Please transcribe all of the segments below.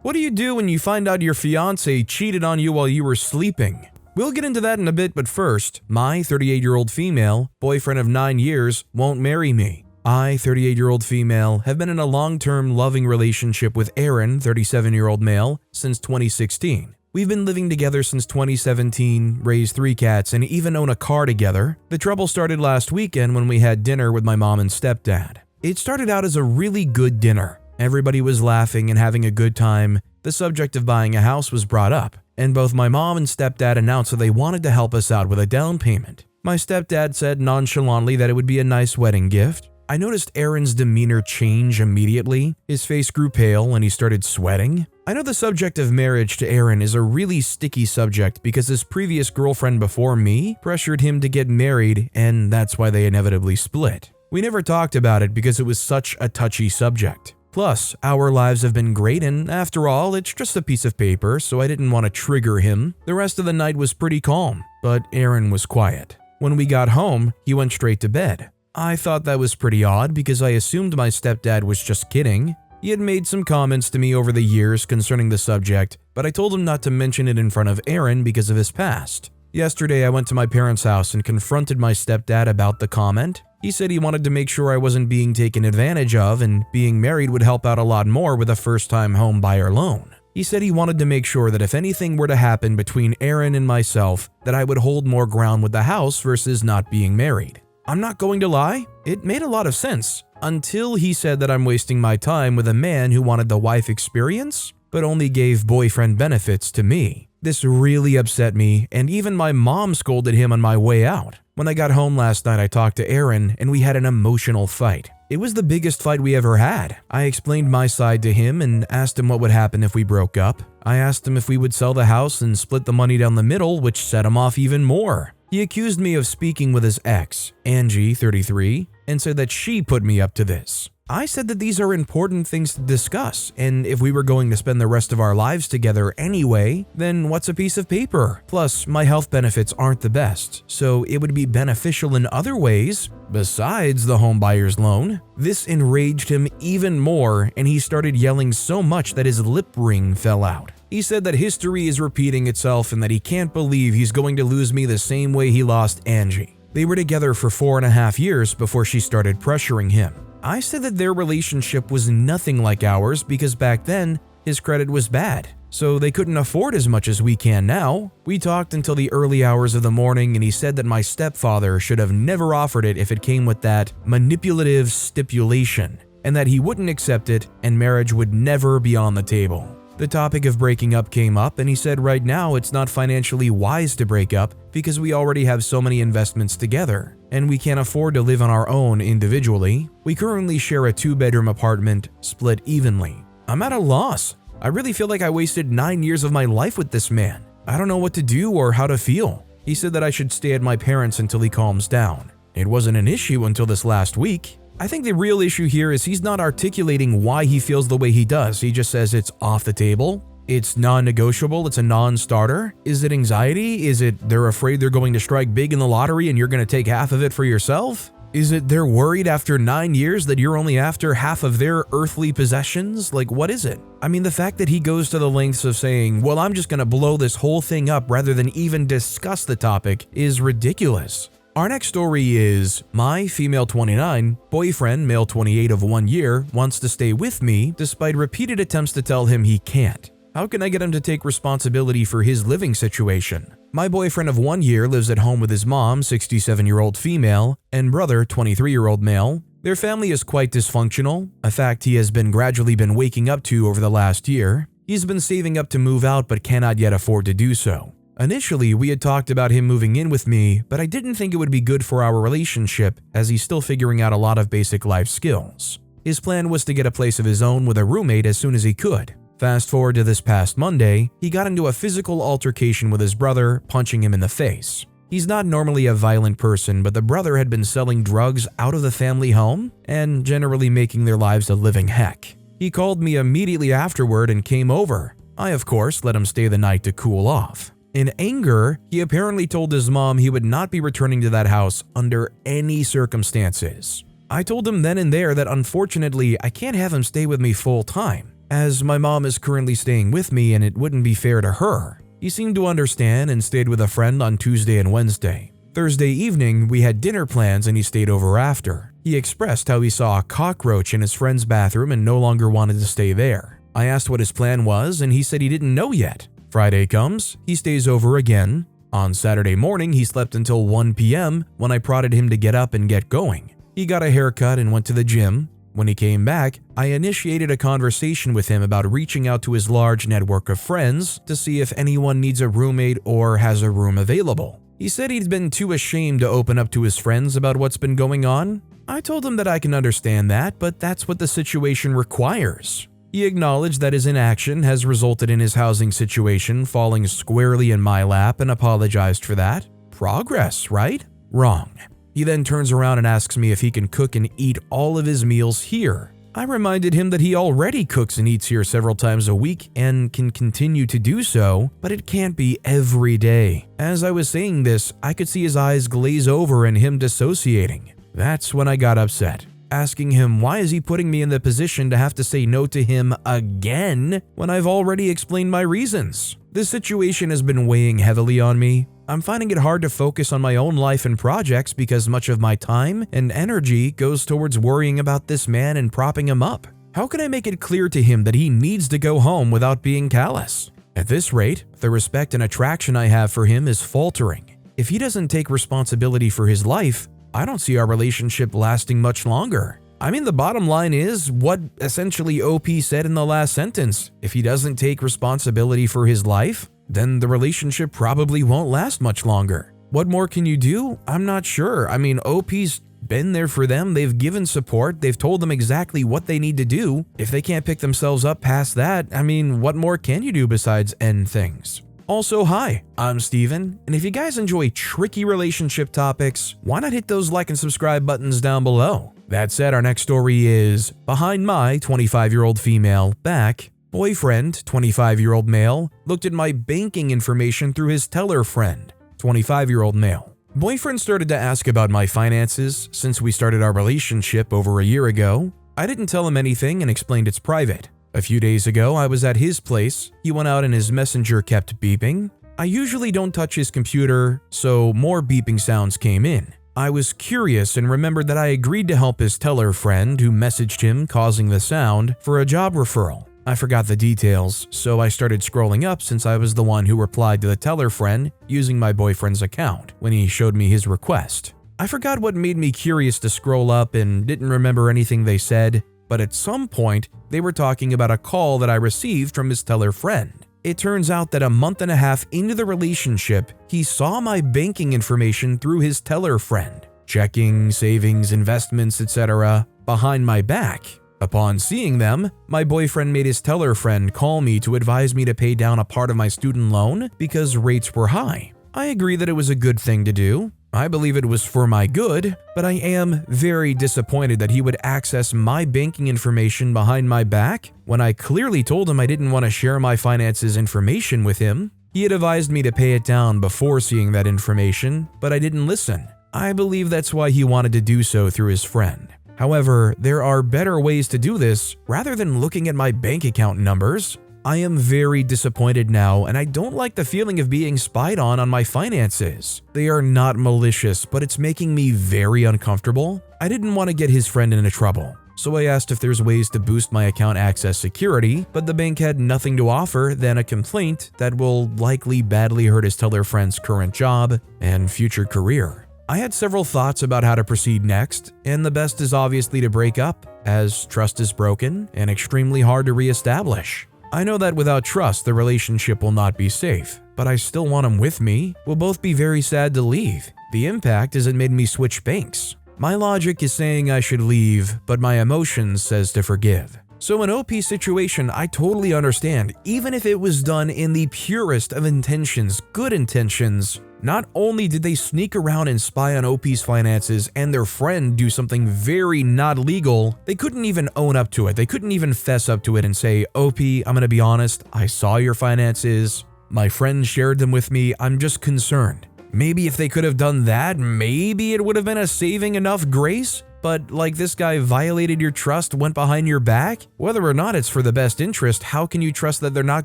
What do you do when you find out your fiance cheated on you while you were sleeping? We'll get into that in a bit, but first, my 38-year-old female, boyfriend of 9 years, won't marry me. I, 38-year-old female, have been in a long-term loving relationship with Aaron, 37-year-old male, since 2016. We've been living together since 2017, raised 3 cats, and even own a car together. The trouble started last weekend when we had dinner with my mom and stepdad. It started out as a really good dinner. Everybody was laughing and having a good time. The subject of buying a house was brought up, and both my mom and stepdad announced that they wanted to help us out with a down payment. My stepdad said nonchalantly that it would be a nice wedding gift. I noticed Aaron's demeanor change immediately. His face grew pale and he started sweating. I know the subject of marriage to Aaron is a really sticky subject because his previous girlfriend before me pressured him to get married, and that's why they inevitably split. We never talked about it because it was such a touchy subject. Plus, our lives have been great, and after all, it's just a piece of paper, so I didn't want to trigger him. The rest of the night was pretty calm, but Aaron was quiet. When we got home, he went straight to bed. I thought that was pretty odd because I assumed my stepdad was just kidding. He had made some comments to me over the years concerning the subject, but I told him not to mention it in front of Aaron because of his past. Yesterday, I went to my parents' house and confronted my stepdad about the comment. He said he wanted to make sure I wasn't being taken advantage of, and being married would help out a lot more with a first-time home buyer loan. He said he wanted to make sure that if anything were to happen between Aaron and myself, that I would hold more ground with the house versus not being married. I'm not going to lie, it made a lot of sense, until he said that I'm wasting my time with a man who wanted the wife experience, but only gave boyfriend benefits to me. This really upset me, and even my mom scolded him on my way out. When I got home last night, I talked to Aaron, and we had an emotional fight. It was the biggest fight we ever had. I explained my side to him and asked him what would happen if we broke up. I asked him if we would sell the house and split the money down the middle, which set him off even more. He accused me of speaking with his ex, Angie, 33, and said that she put me up to this. I said that these are important things to discuss, and if we were going to spend the rest of our lives together anyway, then what's a piece of paper? Plus, my health benefits aren't the best, so it would be beneficial in other ways, besides the home buyer's loan. This enraged him even more, and he started yelling so much that his lip ring fell out. He said that history is repeating itself and that he can't believe he's going to lose me the same way he lost Angie. They were together for 4.5 years before she started pressuring him. I said that their relationship was nothing like ours because back then, his credit was bad, so they couldn't afford as much as we can now. We talked until the early hours of the morning, and he said that my stepfather should have never offered it if it came with that manipulative stipulation, and that he wouldn't accept it and marriage would never be on the table. The topic of breaking up came up, and he said right now it's not financially wise to break up because we already have so many investments together, and we can't afford to live on our own individually. We currently share a 2-bedroom apartment, split evenly. I'm at a loss. I really feel like I wasted 9 years of my life with this man. I don't know what to do or how to feel. He said that I should stay at my parents until he calms down. It wasn't an issue until this last week. I think the real issue here is he's not articulating why he feels the way he does. He just says it's off the table. It's non-negotiable. It's a non-starter. Is it anxiety? Is it they're afraid they're going to strike big in the lottery and you're going to take half of it for yourself? Is it they're worried after 9 years that you're only after half of their earthly possessions? Like, what is it? I mean, the fact that he goes to the lengths of saying, well, I'm just going to blow this whole thing up rather than even discuss the topic is ridiculous. Our next story is, my female 29, boyfriend male 28 of 1 year, wants to stay with me despite repeated attempts to tell him he can't. How can I get him to take responsibility for his living situation? My boyfriend of 1 year lives at home with his mom, 67-year-old female, and brother, 23-year-old male. Their family is quite dysfunctional, a fact he has gradually been waking up to over the last year. He's been saving up to move out but cannot yet afford to do so. Initially, we had talked about him moving in with me, but I didn't think it would be good for our relationship as he's still figuring out a lot of basic life skills. His plan was to get a place of his own with a roommate as soon as he could. Fast forward to this past Monday, he got into a physical altercation with his brother, punching him in the face. He's not normally a violent person, but the brother had been selling drugs out of the family home and generally making their lives a living heck. He called me immediately afterward and came over. I, of course, let him stay the night to cool off. In anger, he apparently told his mom he would not be returning to that house under any circumstances. I told him then and there that unfortunately I can't have him stay with me full time. as my mom is currently staying with me and it wouldn't be fair to her. He seemed to understand and stayed with a friend on Tuesday and Wednesday. Thursday evening, we had dinner plans and he stayed over after. He expressed how he saw a cockroach in his friend's bathroom and no longer wanted to stay there. I asked what his plan was and he said he didn't know yet. Friday comes, he stays over again. On Saturday morning, he slept until 1 p.m. when I prodded him to get up and get going. He got a haircut and went to the gym. When he came back, I initiated a conversation with him about reaching out to his large network of friends to see if anyone needs a roommate or has a room available. He said he'd been too ashamed to open up to his friends about what's been going on. I told him that I can understand that, but that's what the situation requires. He acknowledged that his inaction has resulted in his housing situation falling squarely in my lap and apologized for that. Progress, right? Wrong. He then turns around and asks me if he can cook and eat all of his meals here. I reminded him that he already cooks and eats here several times a week and can continue to do so, but it can't be every day. As I was saying this, I could see his eyes glaze over and him dissociating. That's when I got upset, asking him why is he putting me in the position to have to say no to him again when I've already explained my reasons. This situation has been weighing heavily on me. I'm finding it hard to focus on my own life and projects because much of my time and energy goes towards worrying about this man and propping him up. How can I make it clear to him that he needs to go home without being callous? At this rate, the respect and attraction I have for him is faltering. If he doesn't take responsibility for his life, I don't see our relationship lasting much longer. I mean, the bottom line is what essentially OP said in the last sentence. If he doesn't take responsibility for his life, then the relationship probably won't last much longer. What more can you do? I'm not sure. I mean, OP's been there for them. They've given support. They've told them exactly what they need to do. If they can't pick themselves up past that, I mean, what more can you do besides end things? Also, hi, I'm Steven, and if you guys enjoy tricky relationship topics, why not hit those like and subscribe buttons down below? That said, our next story is behind my 25-year-old female back. Boyfriend, 25-year-old male, looked at my banking information through his teller friend, 25-year-old male. Boyfriend started to ask about my finances since we started our relationship over a year ago. I didn't tell him anything and explained it's private. A few days ago, I was at his place. He went out and his messenger kept beeping. I usually don't touch his computer, so more beeping sounds came in. I was curious and remembered that I agreed to help his teller friend who messaged him causing the sound for a job referral. I forgot the details, so I started scrolling up since I was the one who replied to the teller friend using my boyfriend's account when he showed me his request. I forgot what made me curious to scroll up and didn't remember anything they said, but at some point, they were talking about a call that I received from his teller friend. It turns out that a month and a half into the relationship, he saw my banking information through his teller friend, checking, savings, investments, etc., behind my back. Upon seeing them, my boyfriend made his teller friend call me to advise me to pay down a part of my student loan because rates were high. I agree that it was a good thing to do. I believe it was for my good, but I am very disappointed that he would access my banking information behind my back when I clearly told him I didn't want to share my finances information with him. He had advised me to pay it down before seeing that information, but I didn't listen. I believe that's why he wanted to do so through his friend. However, there are better ways to do this rather than looking at my bank account numbers. I am very disappointed now, and I don't like the feeling of being spied on my finances. They are not malicious, but it's making me very uncomfortable. I didn't want to get his friend into trouble, so I asked if there's ways to boost my account access security, but the bank had nothing to offer than a complaint that will likely badly hurt his teller friend's current job and future career. I had several thoughts about how to proceed next, and the best is obviously to break up, as trust is broken and extremely hard to reestablish. I know that without trust, the relationship will not be safe, but I still want him with me. We'll both be very sad to leave. The impact is it made me switch banks. My logic is saying I should leave, but my emotions says to forgive. So an OP situation, I totally understand, even if it was done in the purest of intentions, good intentions. Not only did they sneak around and spy on OP's finances and their friend do something very not legal, they couldn't even own up to it. They couldn't even fess up to it and say, OP, I'm gonna be honest, I saw your finances. My friend shared them with me. I'm just concerned. Maybe if they could have done that, maybe it would have been a saving enough grace. But like this guy violated your trust, went behind your back? Whether or not it's for the best interest, how can you trust that they're not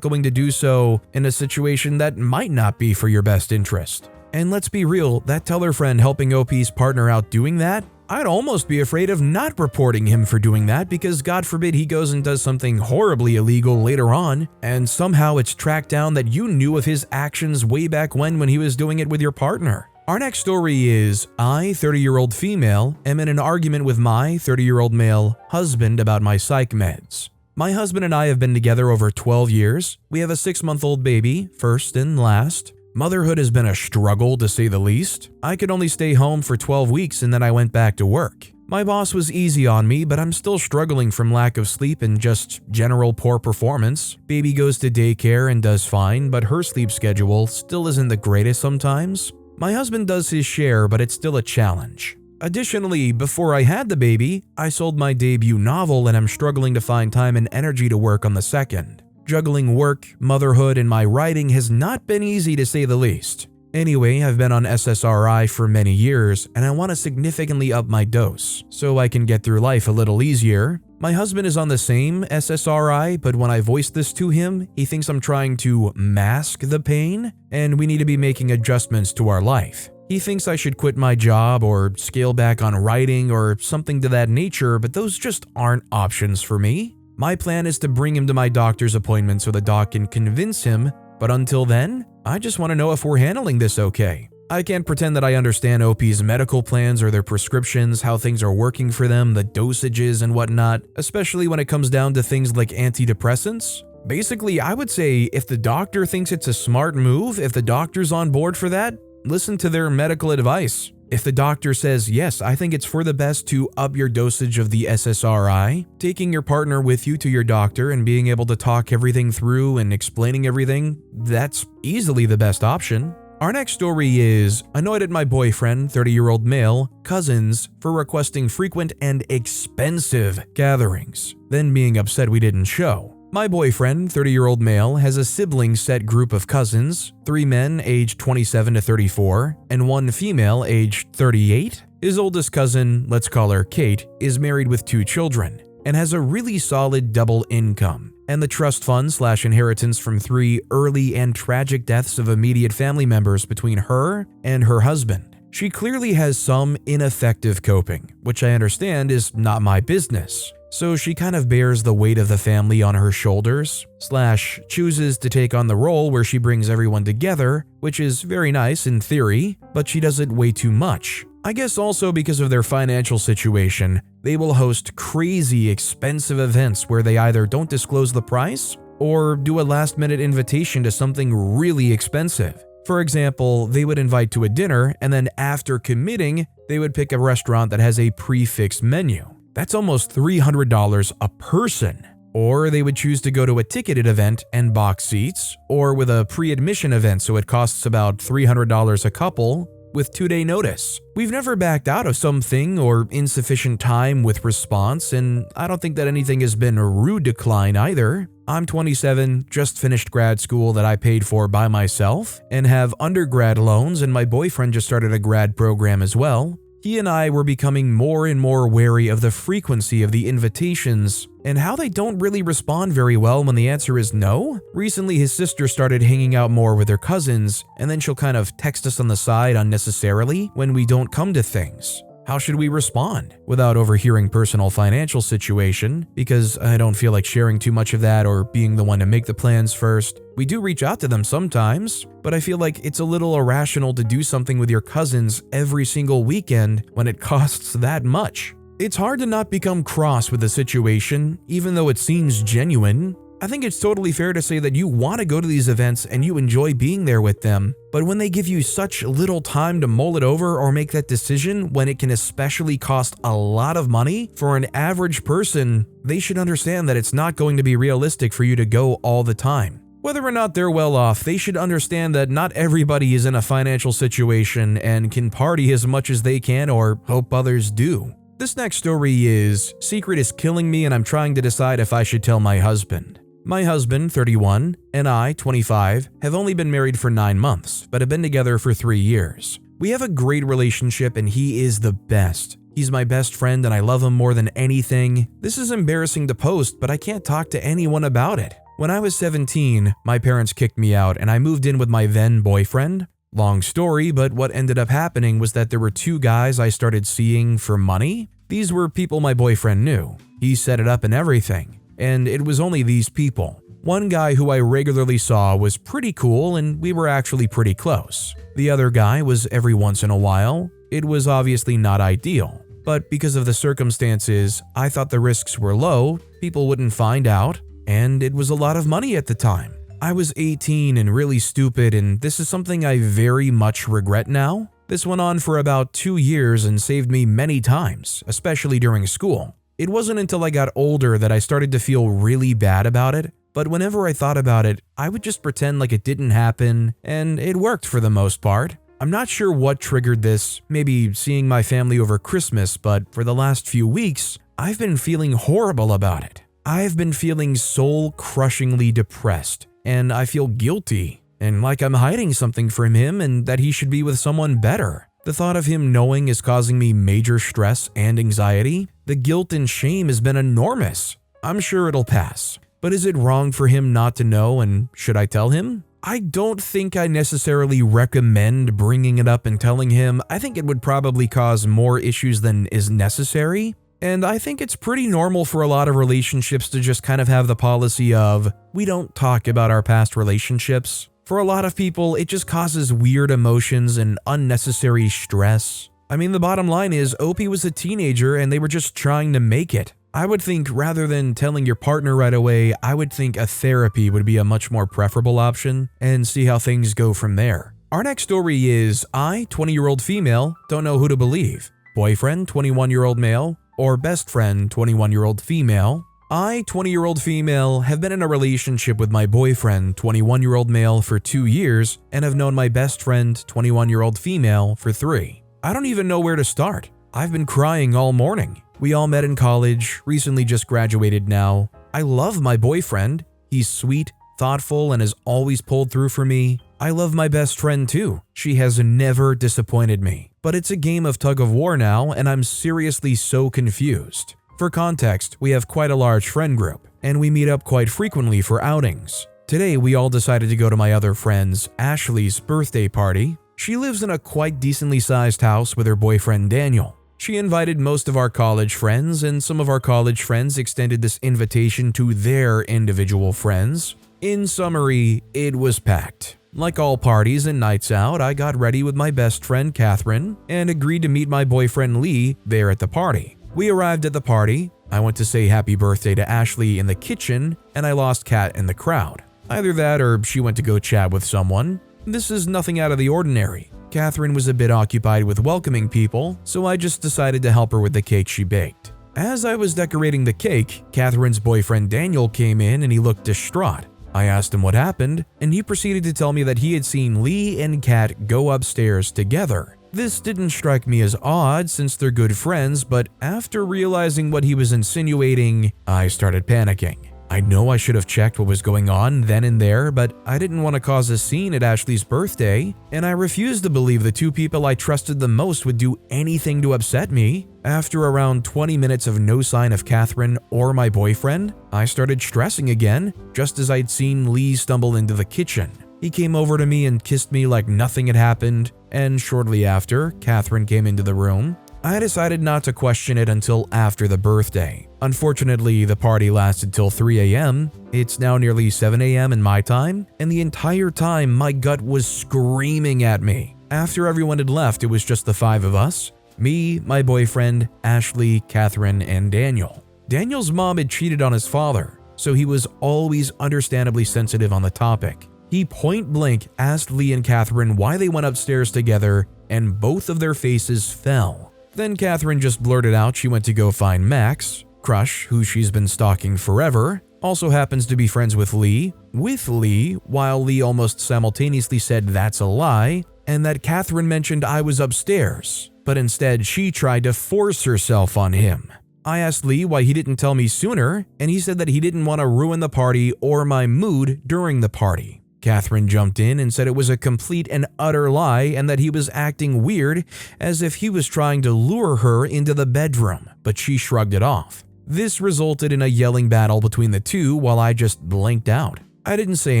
going to do so in a situation that might not be for your best interest? And let's be real, that teller friend helping OP's partner out doing that, I'd almost be afraid of not reporting him for doing that because God forbid he goes and does something horribly illegal later on, and somehow it's tracked down that you knew of his actions way back when he was doing it with your partner. Our next story is, I, 30-year-old female, am in an argument with my 30-year-old male husband about my psych meds. My husband and I have been together over 12 years. We have a 6-month-old baby, first and last. Motherhood has been a struggle to say the least. I could only stay home for 12 weeks and then I went back to work. My boss was easy on me, but I'm still struggling from lack of sleep and just general poor performance. Baby goes to daycare and does fine, but her sleep schedule still isn't the greatest sometimes. My husband does his share, but it's still a challenge. Additionally, before I had the baby, I sold my debut novel and I'm struggling to find time and energy to work on the second. Juggling work, motherhood, and my writing has not been easy to say the least. Anyway, I've been on SSRI for many years and I want to significantly up my dose so I can get through life a little easier. My husband is on the same SSRI, but when I voice this to him, he thinks I'm trying to mask the pain and we need to be making adjustments to our life. He thinks I should quit my job or scale back on writing or something to that nature, but those just aren't options for me. My plan is to bring him to my doctor's appointment so the doc can convince him, but until then, I just want to know if we're handling this okay. I can't pretend that I understand OP's medical plans or their prescriptions, how things are working for them, the dosages and whatnot, especially when it comes down to things like antidepressants. Basically, I would say if the doctor thinks it's a smart move, if the doctor's on board for that, listen to their medical advice. If the doctor says, yes, I think it's for the best to up your dosage of the SSRI, taking your partner with you to your doctor and being able to talk everything through and explaining everything, that's easily the best option. Our next story is, annoyed at my boyfriend, 30-year-old male, cousins, for requesting frequent and expensive gatherings, then being upset we didn't show. My boyfriend, 30-year-old male, has a sibling-set group of cousins, 3 men aged 27 to 34, and 1 female aged 38. His oldest cousin, let's call her Kate, is married with 2 children, and has a really solid double income, and the trust fund/inheritance from 3 early and tragic deaths of immediate family members between her and her husband. She clearly has some ineffective coping, which I understand is not my business. So she kind of bears the weight of the family on her shoulders, / chooses to take on the role where she brings everyone together, which is very nice in theory, but she does it way too much. I guess also because of their financial situation, they will host crazy expensive events where they either don't disclose the price or do a last-minute invitation to something really expensive. For example, they would invite to a dinner and then after committing, they would pick a restaurant that has a prefixed menu. That's almost $300 a person. Or they would choose to go to a ticketed event and box seats, or with a pre-admission event so it costs about $300 a couple with 2-day notice. We've never backed out of something or insufficient time with response, and I don't think that anything has been a rude decline either. I'm 27, just finished grad school that I paid for by myself, and have undergrad loans, and my boyfriend just started a grad program as well. He and I were becoming more and more wary of the frequency of the invitations and how they don't really respond very well when the answer is no. Recently, his sister started hanging out more with her cousins, and then she'll kind of text us on the side unnecessarily when we don't come to things. How should we respond without overhearing personal financial situation? Because I don't feel like sharing too much of that or being the one to make the plans first. We do reach out to them sometimes, but I feel like it's a little irrational to do something with your cousins every single weekend when it costs that much. It's hard to not become cross with the situation, even though it seems genuine. I think it's totally fair to say that you want to go to these events and you enjoy being there with them, but when they give you such little time to mull it over or make that decision, when it can especially cost a lot of money for an average person, they should understand that it's not going to be realistic for you to go all the time. Whether or not they're well off, they should understand that not everybody is in a financial situation and can party as much as they can or hope others do. This next story is, secret is killing me and I'm trying to decide if I should tell my husband. My husband, 31, and I, 25, have only been married for 9 months, but have been together for 3 years. We have a great relationship and he is the best. He's my best friend and I love him more than anything. This is embarrassing to post, but I can't talk to anyone about it. When I was 17, my parents kicked me out and I moved in with my then boyfriend. Long story, but what ended up happening was that there were two guys I started seeing for money. These were people my boyfriend knew. He set it up and everything. And it was only these people. One guy who I regularly saw was pretty cool and we were actually pretty close. The other guy was every once in a while. It was obviously not ideal. But because of the circumstances, I thought the risks were low, people wouldn't find out, and it was a lot of money at the time. I was 18 and really stupid, and this is something I very much regret now. This went on for about 2 years and saved me many times, especially during school. It wasn't until I got older that I started to feel really bad about it, but whenever I thought about it, I would just pretend like it didn't happen, and it worked for the most part. I'm not sure what triggered this, maybe seeing my family over Christmas, but for the last few weeks, I've been feeling horrible about it. I've been feeling soul-crushingly depressed, and I feel guilty, and like I'm hiding something from him and that he should be with someone better. The thought of him knowing is causing me major stress and anxiety. The guilt and shame has been enormous. I'm sure it'll pass. But is it wrong for him not to know, and should I tell him? I don't think I necessarily recommend bringing it up and telling him. I think it would probably cause more issues than is necessary. And I think it's pretty normal for a lot of relationships to just kind of have the policy of, we don't talk about our past relationships. For a lot of people, it just causes weird emotions and unnecessary stress. I mean, the bottom line is, Opie was a teenager and they were just trying to make it. I would think rather than telling your partner right away, I would think a therapy would be a much more preferable option and see how things go from there. Our next story is, I, 20-year-old female, don't know who to believe. Boyfriend, 21-year-old male, or best friend, 21-year-old female. I, 20-year-old female, have been in a relationship with my boyfriend, 21-year-old male, for 2 years and have known my best friend, 21-year-old female, for 3. I don't even know where to start. I've been crying all morning. We all met in college, recently just graduated now. I love my boyfriend. He's sweet, thoughtful, and has always pulled through for me. I love my best friend too. She has never disappointed me. But it's a game of tug of war now, and I'm seriously so confused. For context, we have quite a large friend group, and we meet up quite frequently for outings. Today, we all decided to go to my other friend's, Ashley's, birthday party. She lives in a quite decently sized house with her boyfriend Daniel. She invited most of our college friends, and some of our college friends extended this invitation to their individual friends. In summary, it was packed. Like all parties and nights out, I got ready with my best friend Catherine and agreed to meet my boyfriend Lee there at the party. We arrived at the party. I went to say happy birthday to Ashley in the kitchen, and I lost Kat in the crowd. Either that or she went to go chat with someone. This is nothing out of the ordinary. Catherine was a bit occupied with welcoming people, so I just decided to help her with the cake she baked. As I was decorating the cake, Catherine's boyfriend Daniel came in and he looked distraught. I asked him what happened, and he proceeded to tell me that he had seen Lee and Kat go upstairs together. This didn't strike me as odd since they're good friends, but after realizing what he was insinuating, I started panicking. I know I should have checked what was going on then and there, but I didn't want to cause a scene at Ashley's birthday, and I refused to believe the two people I trusted the most would do anything to upset me. After around 20 minutes of no sign of Catherine or my boyfriend, I started stressing again, just as I'd seen Lee stumble into the kitchen. He came over to me and kissed me like nothing had happened, and shortly after, Catherine came into the room. I decided not to question it until after the birthday. Unfortunately, the party lasted till 3 a.m. It's now nearly 7 a.m. in my time, and the entire time my gut was screaming at me. After everyone had left, it was just the 5 of us. Me, my boyfriend, Ashley, Catherine, and Daniel. Daniel's mom had cheated on his father, so he was always understandably sensitive on the topic. He point blank asked Lee and Catherine why they went upstairs together, and both of their faces fell. Then Catherine just blurted out she went to go find Max, crush who she's been stalking forever, also happens to be friends with Lee, while Lee almost simultaneously said that's a lie, and that Catherine mentioned I was upstairs, but instead she tried to force herself on him. I asked Lee why he didn't tell me sooner, and he said that he didn't want to ruin the party or my mood during the party. Catherine jumped in and said it was a complete and utter lie and that he was acting weird as if he was trying to lure her into the bedroom, but she shrugged it off. This resulted in a yelling battle between the two while I just blinked out. I didn't say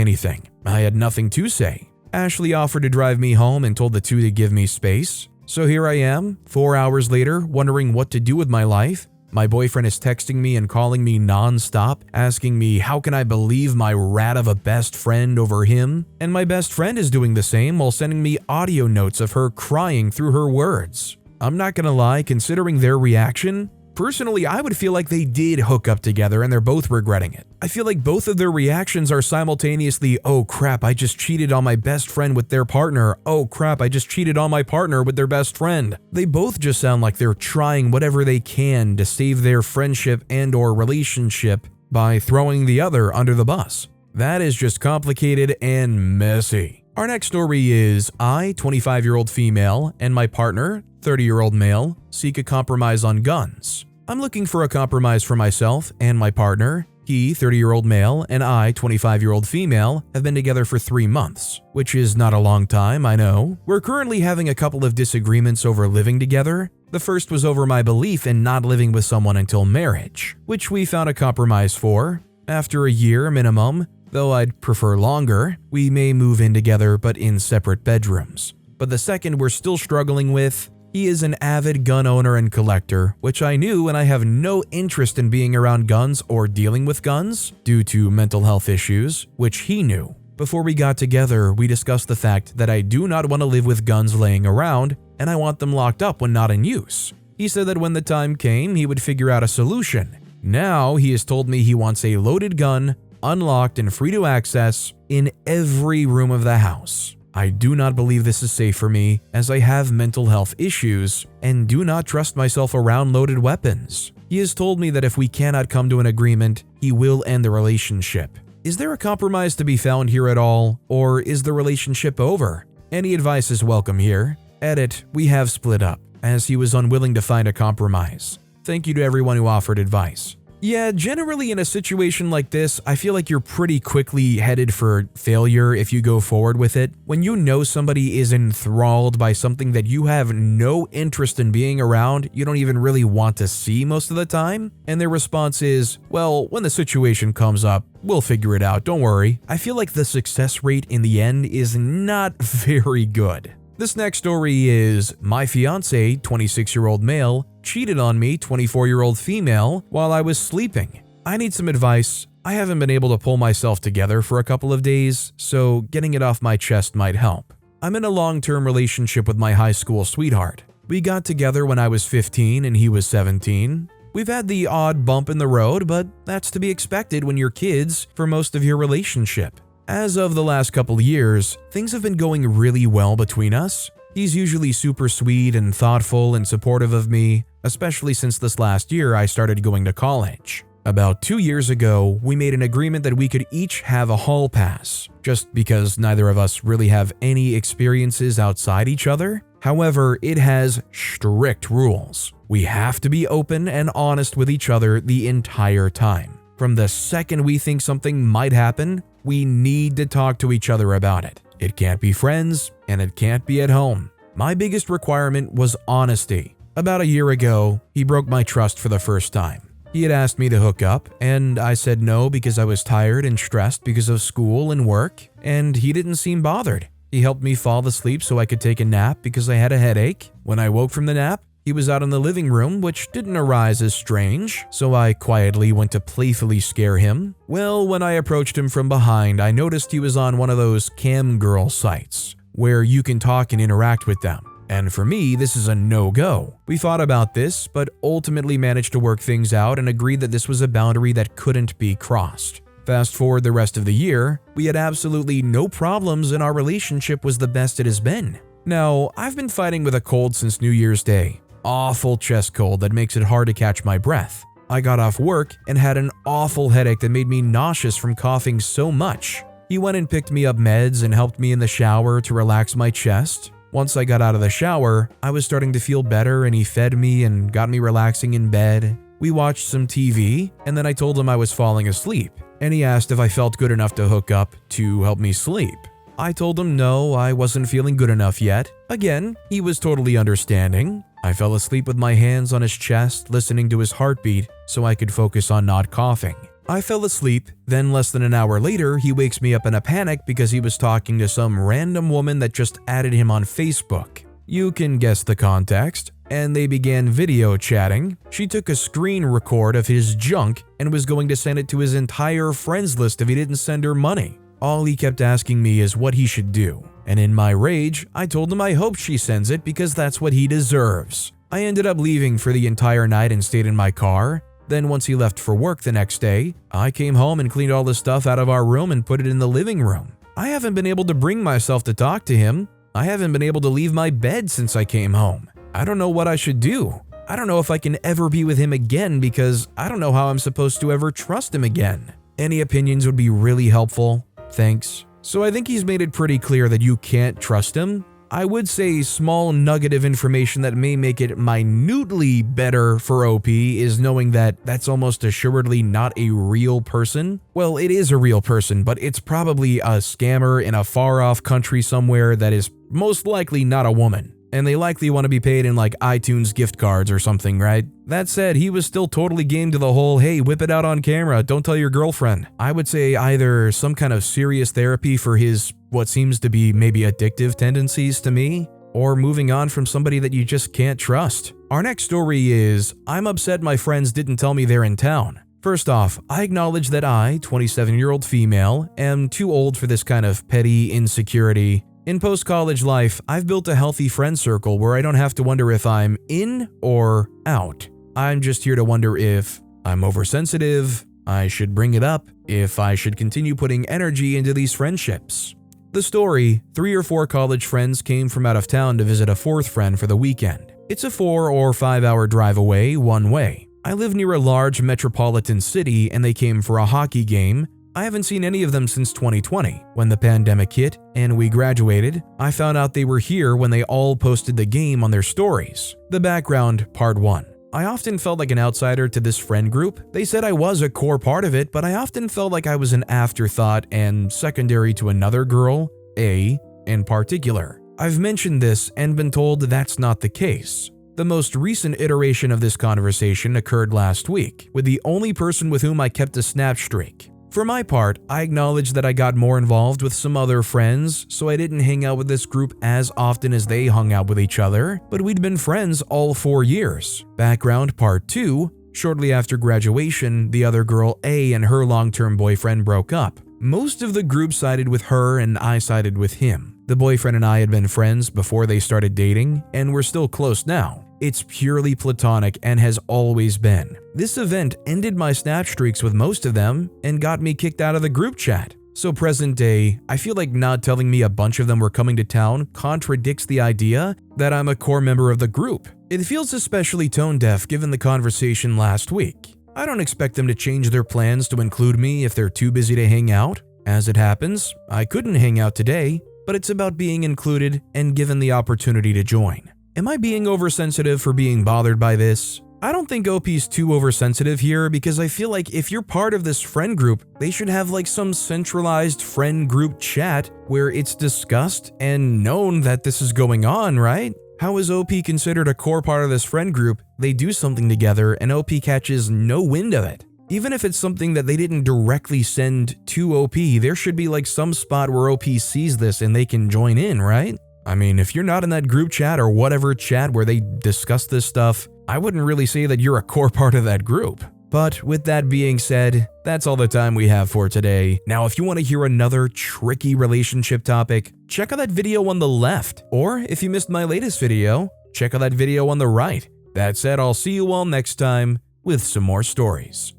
anything. I had nothing to say. Ashley offered to drive me home and told the two to give me space. So here I am, 4 hours later, wondering what to do with my life. My boyfriend is texting me and calling me non-stop, asking me how can I believe my rat of a best friend over him? And my best friend is doing the same while sending me audio notes of her crying through her words. I'm not gonna lie, considering their reaction, personally, I would feel like they did hook up together and they're both regretting it. I feel like both of their reactions are simultaneously, oh crap, I just cheated on my best friend with their partner. Oh crap, I just cheated on my partner with their best friend. They both just sound like they're trying whatever they can to save their friendship and or relationship by throwing the other under the bus. That is just complicated and messy. Our next story is I, 25-year-old female, and my partner, 30-year-old male, seek a compromise on guns. I'm looking for a compromise for myself and my partner. He, 30-year-old male, and I, 25-year-old female, have been together for 3 months, which is not a long time, I know. We're currently having a couple of disagreements over living together. The first was over my belief in not living with someone until marriage, which we found a compromise for. After a year minimum, though I'd prefer longer, we may move in together but in separate bedrooms. But the second we're still struggling with. He is an avid gun owner and collector, which I knew, and I have no interest in being around guns or dealing with guns due to mental health issues, which he knew. Before we got together, we discussed the fact that I do not want to live with guns laying around, and I want them locked up when not in use. He said that when the time came, he would figure out a solution. Now he has told me he wants a loaded gun, unlocked and free to access, in every room of the house. I do not believe this is safe for me, as I have mental health issues and do not trust myself around loaded weapons. He has told me that if we cannot come to an agreement, he will end the relationship. Is there a compromise to be found here at all, or is the relationship over? Any advice is welcome here. Edit, we have split up, as he was unwilling to find a compromise. Thank you to everyone who offered advice. Yeah, generally in a situation like this, I feel like you're pretty quickly headed for failure if you go forward with it. When you know somebody is enthralled by something that you have no interest in being around, you don't even really want to see most of the time, and their response is, well, when the situation comes up, we'll figure it out, don't worry. I feel like the success rate in the end is not very good. This next story is my fiance, 26-year-old male, cheated on me, 24-year-old female, while I was sleeping. I need some advice. I haven't been able to pull myself together for a couple of days, so getting it off my chest might help. I'm in a long-term relationship with my high school sweetheart. We got together when I was 15 and he was 17. We've had the odd bump in the road, but that's to be expected when you're kids for most of your relationship. As of the last couple years, things have been going really well between us. He's usually super sweet and thoughtful and supportive of me, especially since this last year I started going to college. About 2 years ago, we made an agreement that we could each have a hall pass, just because neither of us really have any experiences outside each other. However, it has strict rules. We have to be open and honest with each other the entire time. From the second we think something might happen, we need to talk to each other about it. It can't be friends, and it can't be at home. My biggest requirement was honesty. About a year ago, he broke my trust for the first time. He had asked me to hook up, and I said no because I was tired and stressed because of school and work, and he didn't seem bothered. He helped me fall asleep so I could take a nap because I had a headache. When I woke from the nap, he was out in the living room, which didn't arise as strange, so I quietly went to playfully scare him. Well, when I approached him from behind, I noticed he was on one of those cam girl sites, where you can talk and interact with them. And for me, this is a no-go. We thought about this, but ultimately managed to work things out and agreed that this was a boundary that couldn't be crossed. Fast forward the rest of the year, we had absolutely no problems and our relationship was the best it has been. Now, I've been fighting with a cold since New Year's Day. Awful chest cold that makes it hard to catch my breath. I got off work and had an awful headache that made me nauseous from coughing so much. He went and picked me up meds and helped me in the shower to relax my chest. Once I got out of the shower, I was starting to feel better and he fed me and got me relaxing in bed. We watched some TV and then I told him I was falling asleep. and he asked if I felt good enough to hook up to help me sleep. I told him no, I wasn't feeling good enough yet. Again, he was totally understanding. I fell asleep with my hands on his chest, listening to his heartbeat so I could focus on not coughing. I fell asleep, then less than an hour later, he wakes me up in a panic because he was talking to some random woman that just added him on Facebook. You can guess the context, and they began video chatting. She took a screen record of his junk and was going to send it to his entire friends list if he didn't send her money. All he kept asking me is what he should do, and in my rage, I told him I hope she sends it because that's what he deserves. I ended up leaving for the entire night and stayed in my car. Then once he left for work the next day, I came home and cleaned all the stuff out of our room and put it in the living room. I haven't been able to bring myself to talk to him. I haven't been able to leave my bed since I came home. I don't know what I should do. I don't know if I can ever be with him again because I don't know how I'm supposed to ever trust him again. Any opinions would be really helpful. Thanks. So I think he's made it pretty clear that you can't trust him. I would say small nugget of information that may make it minutely better for OP is knowing that that's almost assuredly not a real person. Well, it is a real person, but it's probably a scammer in a far-off country somewhere that is most likely not a woman. And they likely want to be paid in like iTunes gift cards or something, right? That said, he was still totally game to the whole, hey, whip it out on camera, don't tell your girlfriend. I would say either some kind of serious therapy for his what seems to be maybe addictive tendencies to me, or moving on from somebody that you just can't trust. Our next story is, I'm upset my friends didn't tell me they're in town. First off, I acknowledge that I, 27-year-old female, am too old for this kind of petty insecurity. In post-college life, I've built a healthy friend circle where I don't have to wonder if I'm in or out. I'm just here to wonder if I'm oversensitive, I should bring it up, if I should continue putting energy into these friendships. The story, 3 or 4 college friends came from out of town to visit a 4th friend for the weekend. It's a 4 or 5 hour drive away, one way. I live near a large metropolitan city and they came for a hockey game. I haven't seen any of them since 2020, when the pandemic hit and we graduated. I found out they were here when they all posted the game on their stories. The background, part 1. I often felt like an outsider to this friend group. They said I was a core part of it, but I often felt like I was an afterthought and secondary to another girl, A, in particular. I've mentioned this and been told that's not the case. The most recent iteration of this conversation occurred last week, with the only person with whom I kept a snap streak. For my part, I acknowledge that I got more involved with some other friends, so I didn't hang out with this group as often as they hung out with each other, but we'd been friends all 4 years. Background part 2, shortly after graduation, the other girl A and her long-term boyfriend broke up. Most of the group sided with her and I sided with him. The boyfriend and I had been friends before they started dating, and we're still close now. It's purely platonic and has always been. This event ended my snap streaks with most of them and got me kicked out of the group chat. So present day, I feel like not telling me a bunch of them were coming to town contradicts the idea that I'm a core member of the group. It feels especially tone deaf given the conversation last week. I don't expect them to change their plans to include me if they're too busy to hang out. As it happens, I couldn't hang out today, but it's about being included and given the opportunity to join. Am I being oversensitive for being bothered by this? I don't think OP's too oversensitive here because I feel like if you're part of this friend group, they should have like some centralized friend group chat where it's discussed and known that this is going on, right? How is OP considered a core part of this friend group? They do something together and OP catches no wind of it. Even if it's something that they didn't directly send to OP, there should be like some spot where OP sees this and they can join in, right? I mean, if you're not in that group chat or whatever chat where they discuss this stuff, I wouldn't really say that you're a core part of that group. But with that being said, that's all the time we have for today. Now, if you want to hear another tricky relationship topic, check out that video on the left. Or if you missed my latest video, check out that video on the right. That said, I'll see you all next time with some more stories.